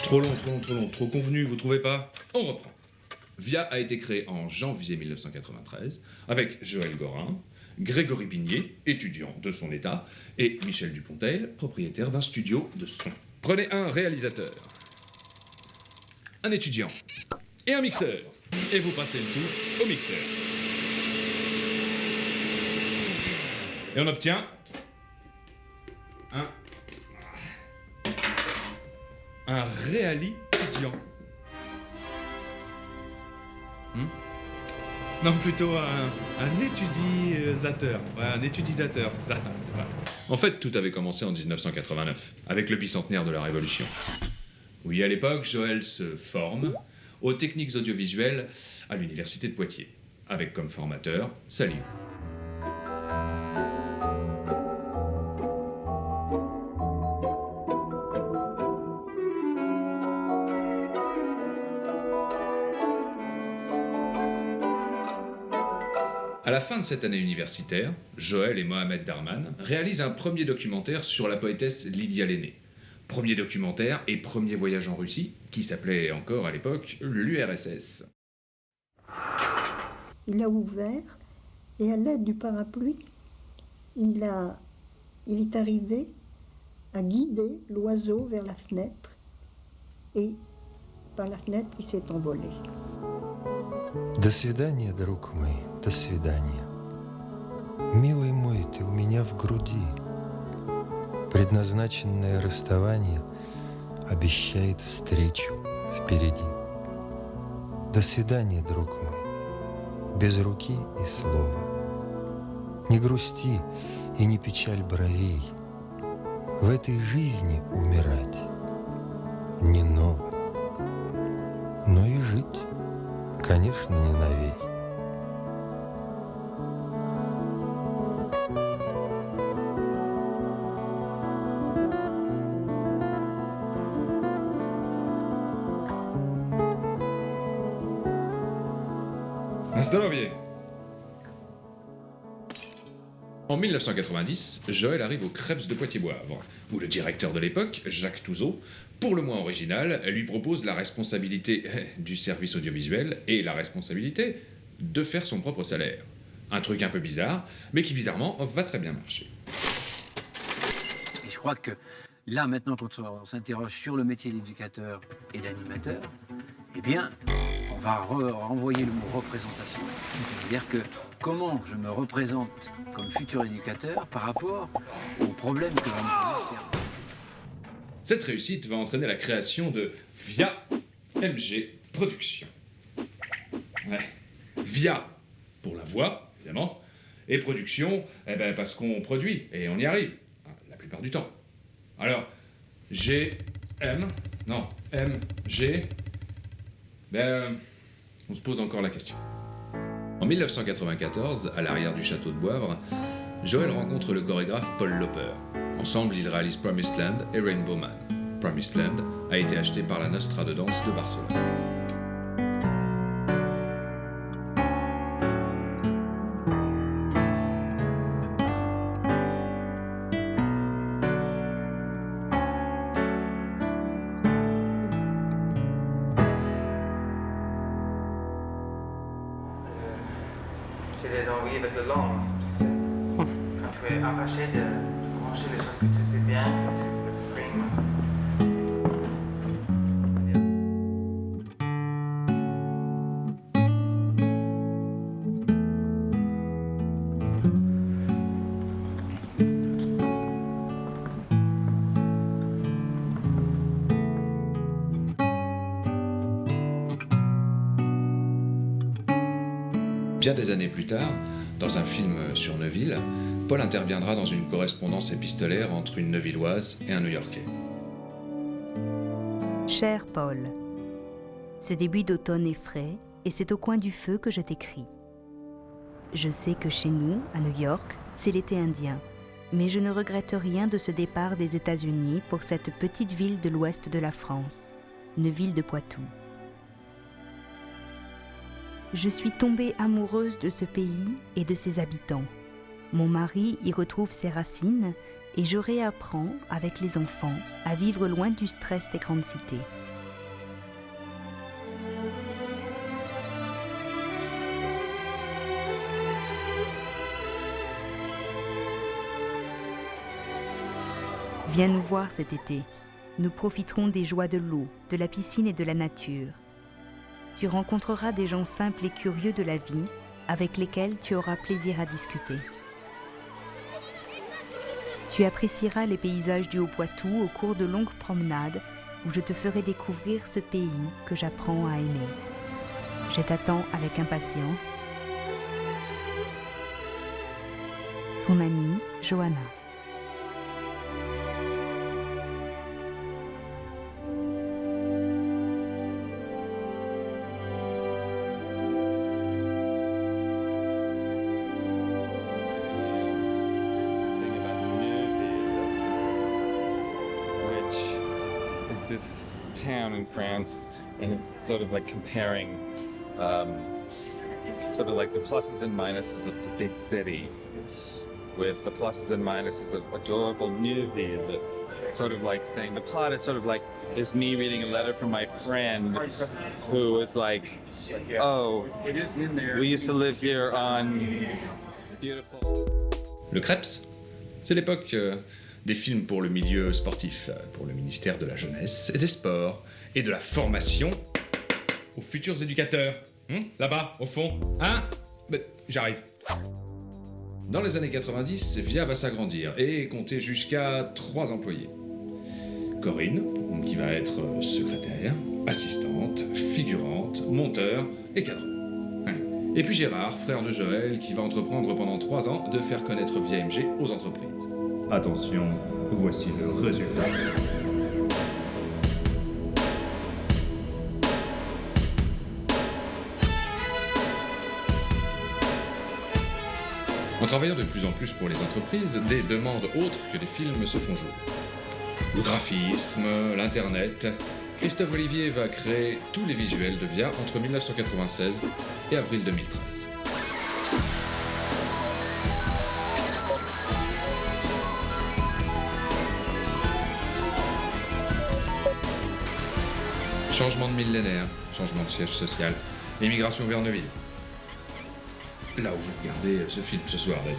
Trop long, trop convenu, vous trouvez pas? On reprend. VIA a été créé en janvier 1993 avec Joël Gorin, Grégory Pigné, étudiant de son état, et Michel Dupontel, propriétaire d'un studio de son. Prenez un réalisateur, un étudiant et un mixeur, et vous passez le tout au mixeur. Et on obtient un réali-étudiant. Non, plutôt un étudisateur. Ouais, un étudisateur, c'est ça. En fait, tout avait commencé en 1989, avec le bicentenaire de la Révolution. Oui, à l'époque, Joël se forme aux techniques audiovisuelles à l'université de Poitiers, avec comme formateur Saliou. À la fin de cette année universitaire, Joël et Mohamed Darman réalisent un premier documentaire sur la poétesse Lydia Lenné. Premier documentaire et premier voyage en Russie, qui s'appelait encore à l'époque l'URSS. Il a ouvert et à l'aide du parapluie, il est arrivé à guider l'oiseau vers la fenêtre et par la fenêtre il s'est envolé. До свидания, друг мой, до свидания. Милый мой, ты у меня в груди. Предназначенное расставание обещает встречу впереди. До свидания, друг мой, без руки и слова. Не грусти и не печаль бровей. В этой жизни умирать не ново, но и жить, конечно, не новей. Na zdrowie! En 1990, Joël arrive au Crêpes de Poitiers-Boivre, où le directeur de l'époque, Jacques Touzeau, pour le moins original, lui propose la responsabilité du service audiovisuel et la responsabilité de faire son propre salaire. Un truc un peu bizarre, mais qui bizarrement va très bien marcher. Et je crois que là, maintenant, quand on s'interroge sur le métier d'éducateur et d'animateur, eh bien, on va renvoyer le mot représentation. C'est-à-dire que comment je me représente comme futur éducateur par rapport aux problèmes que va me poser ce terme. Cette réussite va entraîner la création de VIA MG Productions. Ouais. VIA pour la voix, évidemment, et production, eh ben parce qu'on produit, et on y arrive, la plupart du temps. Alors, MG, on se pose encore la question. En 1994, à l'arrière du château de Boivre, Joël rencontre le chorégraphe Paul Loper. Ensemble, ils réalisent Promised Land et Rainbow Man. Promised Land a été acheté par la Nostra de danse de Barcelone. J'ai des envies avec le long. Quand tu es arraché de manger les choses que tu sais bien, que tu exprimes. Bien des années plus tard, dans un film sur Neuville, Paul interviendra dans une correspondance épistolaire entre une Neuvilloise et un New-Yorkais. Cher Paul, ce début d'automne est frais et c'est au coin du feu que je t'écris. Je sais que chez nous, à New York, c'est l'été indien, mais je ne regrette rien de ce départ des États-Unis pour cette petite ville de l'ouest de la France, Neuville de Poitou. Je suis tombée amoureuse de ce pays et de ses habitants. Mon mari y retrouve ses racines et je réapprends, avec les enfants, à vivre loin du stress des grandes cités. Viens nous voir cet été. Nous profiterons des joies de l'eau, de la piscine et de la nature. Tu rencontreras des gens simples et curieux de la vie avec lesquels tu auras plaisir à discuter. Tu apprécieras les paysages du Haut-Poitou au cours de longues promenades où je te ferai découvrir ce pays que j'apprends à aimer. Je t'attends avec impatience. Ton amie Johanna. Thing about Neuville, which is this town in France, and it's sort of like comparing sort of like the pluses and minuses of the big city with the pluses and minuses of adorable Neuville. Sort of like saying the plot is sort of like is me reading a letter from my friend who was like, oh, we used to live here on beautiful. Le Krebs, c'est l'époque des films pour le milieu sportif, pour le ministère de la Jeunesse et des Sports, et de la formation aux futurs éducateurs. Là-bas, au fond. Hein? Mais j'arrive. Dans les années 90, VIA va s'agrandir et compter jusqu'à 3 employés. Corinne, qui va être secrétaire, assistante, figurante, monteur et cadre. Et puis Gérard, frère de Joël, qui va entreprendre pendant 3 ans de faire connaître VIA MG aux entreprises. Attention, voici le résultat. En travaillant de plus en plus pour les entreprises, des demandes autres que des films se font jour. Le graphisme, l'internet. Christophe Olivier va créer tous les visuels de VIA entre 1996 et avril 2013. Changement de millénaire, changement de siège social, émigration vers Neuville. Là où vous regardez ce film ce soir d'ailleurs.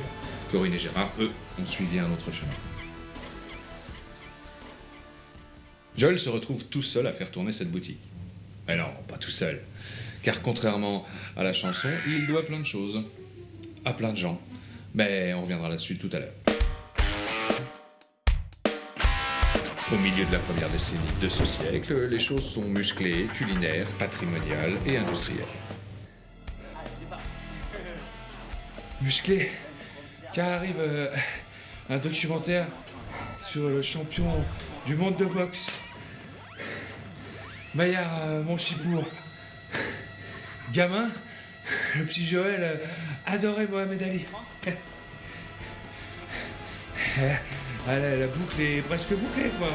Corinne et Gérard, eux, ont suivi un autre chemin. Joël se retrouve tout seul à faire tourner cette boutique. Mais non, pas tout seul. Car contrairement à la chanson, il doit plein de choses. À plein de gens. Mais on reviendra là-dessus tout à l'heure. Au milieu de la première décennie de ce siècle, les choses sont musclées, culinaires, patrimoniales et industrielles. Musclé, car arrive un documentaire sur le champion du monde de boxe, Maillard Monchipour. Gamin, le petit Joël adorait Mohamed Ali. La boucle est presque bouclée, quoi.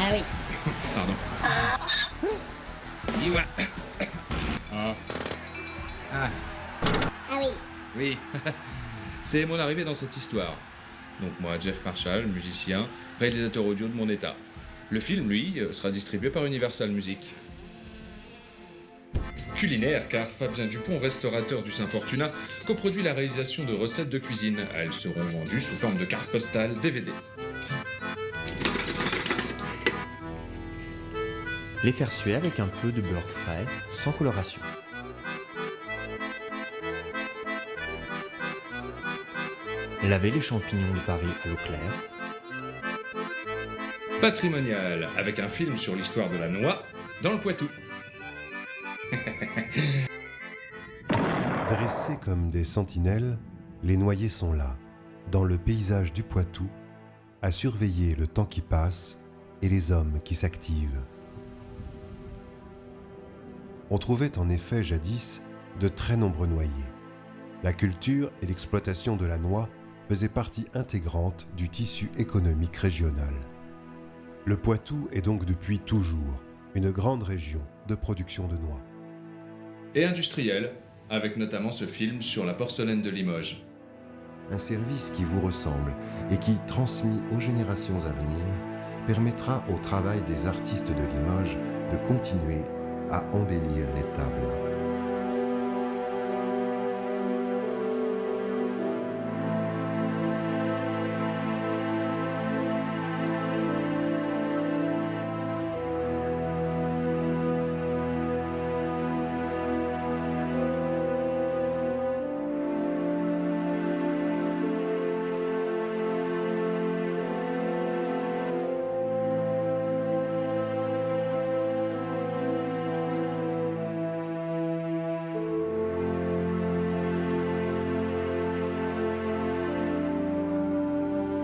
Ah oui. Pardon. Dis-moi. Ah oui. Oui. C'est mon arrivée dans cette histoire. Donc moi, Jeff Marshall, musicien, réalisateur audio de mon état. Le film, lui, sera distribué par Universal Music. Culinaire, car Fabien Dupont, restaurateur du Saint-Fortuna, coproduit la réalisation de recettes de cuisine. Elles seront vendues sous forme de cartes postales DVD. Les faire suer avec un peu de beurre frais, sans coloration. Laver les champignons de Paris à l'eau claire. Patrimonial, avec un film sur l'histoire de la noix dans le Poitou. Dressés comme des sentinelles, les noyers sont là, dans le paysage du Poitou, à surveiller le temps qui passe et les hommes qui s'activent. On trouvait en effet jadis de très nombreux noyers. La culture et l'exploitation de la noix faisaient partie intégrante du tissu économique régional. Le Poitou est donc depuis toujours une grande région de production de noix. Et industriel, avec notamment ce film sur la porcelaine de Limoges. Un service qui vous ressemble et qui, transmis aux générations à venir, permettra au travail des artistes de Limoges de continuer à embellir les tables.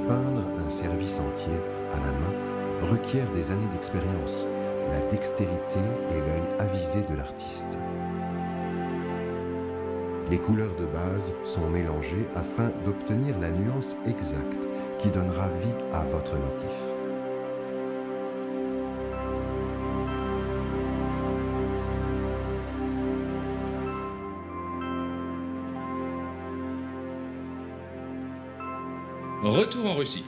Peindre un service entier à la main requiert des années d'expérience, la dextérité et l'œil avisé de l'artiste. Les couleurs de base sont mélangées afin d'obtenir la nuance exacte qui donnera vie à votre motif. Retour en Russie,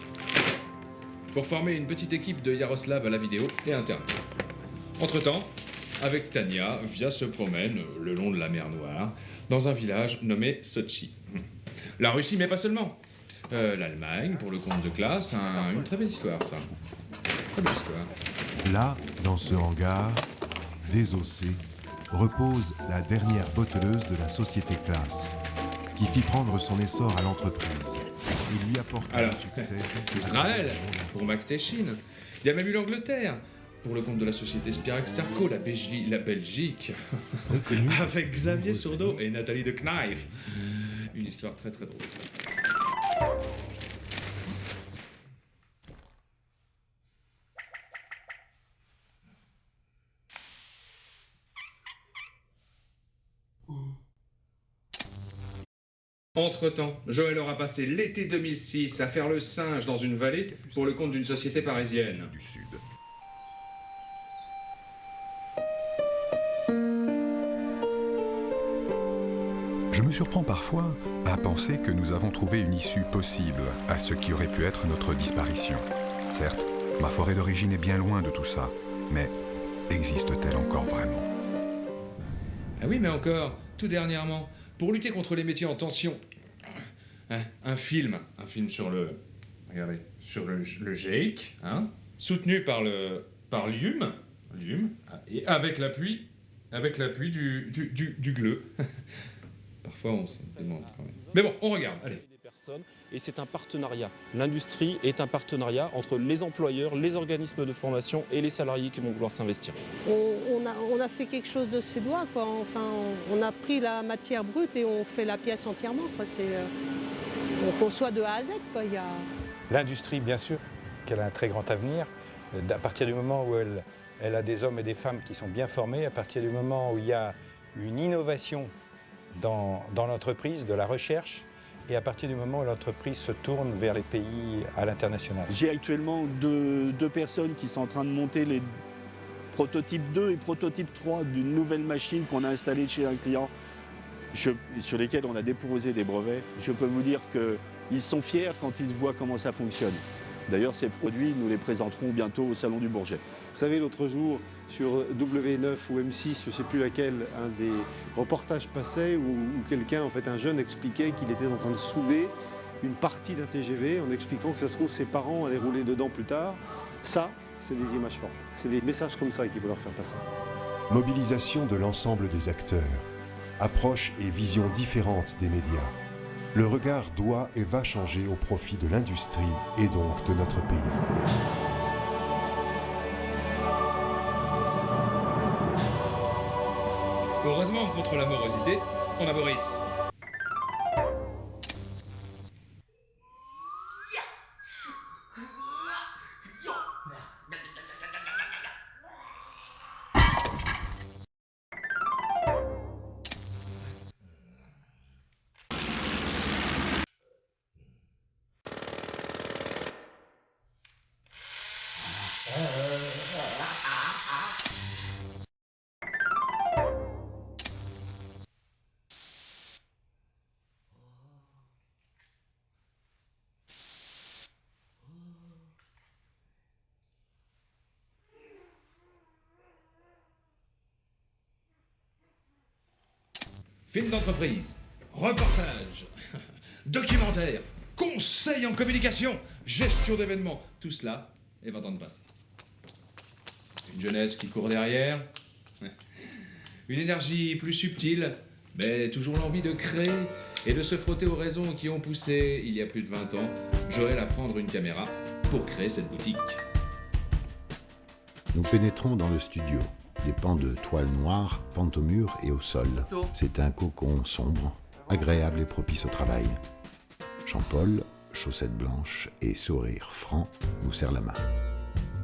pour former une petite équipe de Yaroslav à la vidéo et Internet. Entre-temps, avec Tania, Via se promène le long de la mer Noire, dans un village nommé Sochi. La Russie, mais pas seulement. L'Allemagne, pour le compte de classe, une très belle histoire, ça. Très belle histoire. Là, dans ce hangar, désossé, repose la dernière botteleuse de la société Classe, qui fit prendre son essor à l'entreprise et lui apporta le succès. Israël, pour McTeshin. Il y a même eu l'Angleterre, pour le compte de la société Spirax Sarko, la Belgique, avec Xavier Sourdeau et Nathalie de Knife. Une histoire très très drôle. Entre-temps, Joël aura passé l'été 2006 à faire le singe dans une vallée pour le compte d'une société parisienne. Du Sud. Je me surprends parfois à penser que nous avons trouvé une issue possible à ce qui aurait pu être notre disparition. Certes, ma forêt d'origine est bien loin de tout ça, mais existe-t-elle encore vraiment ? Ah oui, mais encore, tout dernièrement, pour lutter contre les métiers en tension, un film sur le GIEC, soutenu par l'UM, et avec l'appui du GLE. Parfois, on se demande quand même. Mais bon, on regarde, allez. Et c'est un partenariat. L'industrie est un partenariat entre les employeurs, les organismes de formation et les salariés qui vont vouloir s'investir. On a fait quelque chose de ses doigts, quoi. Enfin, on a pris la matière brute et on fait la pièce entièrement, quoi. On conçoit de A à Z, quoi. L'industrie, bien sûr, qu'elle a un très grand avenir. À partir du moment où elle a des hommes et des femmes qui sont bien formés, à partir du moment où il y a une innovation dans l'entreprise, de la recherche, et à partir du moment où l'entreprise se tourne vers les pays à l'international. J'ai actuellement deux personnes qui sont en train de monter les prototype 2 et prototype 3 d'une nouvelle machine qu'on a installée chez un client, sur lesquels on a déposé des brevets. Je peux vous dire qu'ils sont fiers quand ils voient comment ça fonctionne. D'ailleurs, ces produits, nous les présenterons bientôt au Salon du Bourget. Vous savez, l'autre jour, sur W9 ou M6, je ne sais plus laquelle, un des reportages passait où quelqu'un, en fait, un jeune expliquait qu'il était en train de souder une partie d'un TGV en expliquant que ça se trouve, ses parents allaient rouler dedans plus tard. Ça, c'est des images fortes. C'est des messages comme ça qu'il faut leur faire passer. Mobilisation de l'ensemble des acteurs, approche et vision différentes des médias. Le regard doit et va changer au profit de l'industrie et donc de notre pays. Heureusement, contre la morosité, on a Boris. film d'entreprise, reportage, documentaire, conseil en communication, gestion d'événements, tout cela est 20 ans de passé. Une jeunesse qui court derrière, une énergie plus subtile, mais toujours l'envie de créer et de se frotter aux raisons qui ont poussé, il y a plus de 20 ans, Joël à prendre une caméra pour créer cette boutique. Nous pénétrons dans le studio. Des pans de toile noire pendent au mur et au sol. C'est un cocon sombre, agréable et propice au travail. Jean-Paul, chaussettes blanches et sourire franc, nous serre la main.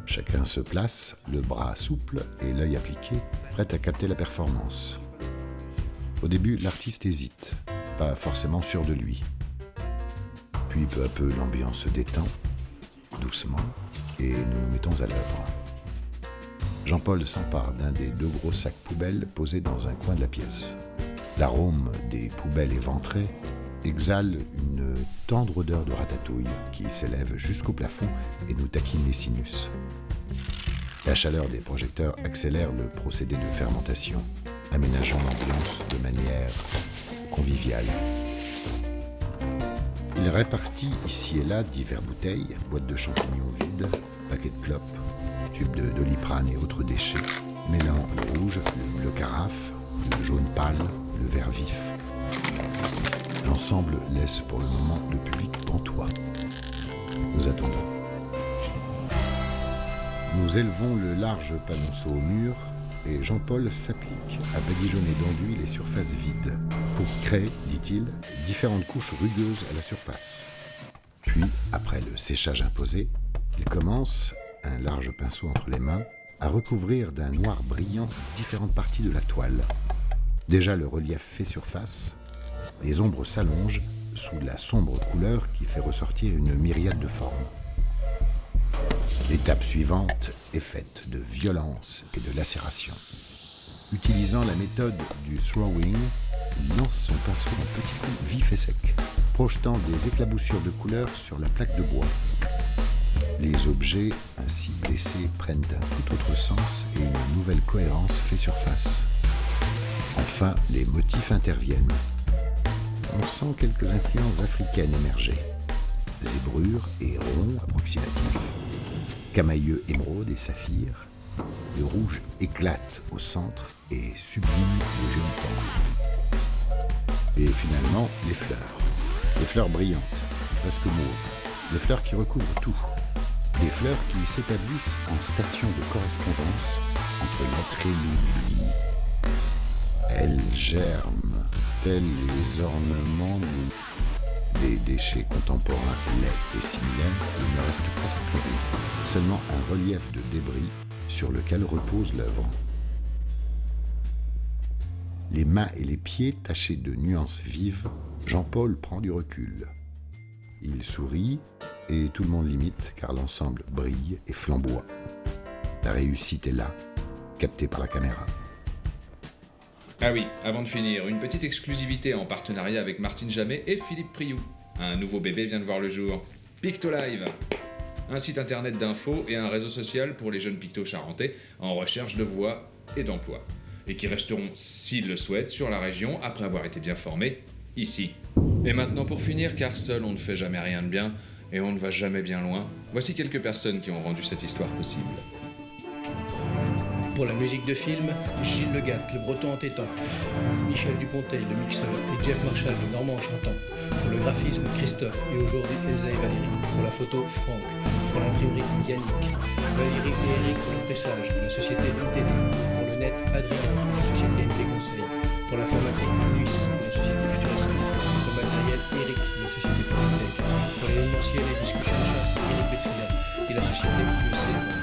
Chacun se place, le bras souple et l'œil appliqué, prêt à capter la performance. Au début, l'artiste hésite, pas forcément sûr de lui. Puis peu à peu, l'ambiance se détend, doucement, et nous nous mettons à l'œuvre. Jean-Paul s'empare d'un des 2 gros sacs poubelles posés dans un coin de la pièce. L'arôme des poubelles éventrées exhale une tendre odeur de ratatouille qui s'élève jusqu'au plafond et nous taquine les sinus. La chaleur des projecteurs accélère le procédé de fermentation, aménageant l'ambiance de manière conviviale. Il répartit ici et là divers bouteilles, boîtes de champignons vides, paquets de clopes, tubes de Doliprane et autres déchets, mêlant le rouge, le bleu carafe, le jaune pâle, le vert vif. L'ensemble laisse pour le moment le public pantois. Nous attendons. Nous élevons le large panonceau au mur et Jean-Paul s'applique à badigeonner d'enduit les surfaces vides pour créer, dit-il, différentes couches rugueuses à la surface. Puis, après le séchage imposé, il commence, un large pinceau entre les mains, à recouvrir d'un noir brillant différentes parties de la toile. Déjà le relief fait surface, les ombres s'allongent sous la sombre couleur qui fait ressortir une myriade de formes. L'étape suivante est faite de violence et de lacération. Utilisant la méthode du throwing, il lance son pinceau en petits coups vifs et secs, projetant des éclaboussures de couleurs sur la plaque de bois. Les objets ainsi blessés prennent un tout autre sens et une nouvelle cohérence fait surface. Enfin, les motifs interviennent. On sent quelques influences africaines émerger. Zébrures et ronds approximatifs, camailleux émeraude et saphir. Le rouge éclate au centre et sublime le jaune tendre. Et finalement, les fleurs. Des fleurs brillantes, presque mauves. Des fleurs qui recouvrent tout. Des fleurs qui s'établissent en station de correspondance entre l'être et l'oubli. Elles germent, tels les ornements des déchets contemporains laids et similaires, il ne reste presque plus rien. Seulement un relief de débris sur lequel repose l'œuvre. Les mains et les pieds tachés de nuances vives, Jean-Paul prend du recul. Il sourit et tout le monde l'imite car l'ensemble brille et flamboie. La réussite est là, captée par la caméra. Ah oui, avant de finir, une petite exclusivité en partenariat avec Martine Jamet et Philippe Priou. Un nouveau bébé vient de voir le jour. Pictolive, un site internet d'infos et un réseau social pour les jeunes pictos charentais en recherche de voix et d'emploi. Et qui resteront, s'ils le souhaitent, sur la région après avoir été bien formés, ici. Et maintenant pour finir, car seul on ne fait jamais rien de bien et on ne va jamais bien loin, voici quelques personnes qui ont rendu cette histoire possible. Pour la musique de film, Gilles Legat, le breton entêtant, Michel Dupontel, le mixeur, et Jeff Marshall, le normand chantant. Pour le graphisme, Christophe, et aujourd'hui Elsa et Valérie. Pour la photo, Franck. Pour l'imprimerie, Yannick. Valérie et Eric pour le pressage, de la société NTD. Pour le net, Adrien, de la société NT Conseil. Pour l'informatique, Luis, de la société Futuroscope. Pour le matériel, Eric, de la société Polytech. Pour l'événementiel et discussions de chasse, Eric Petria, et la société UC.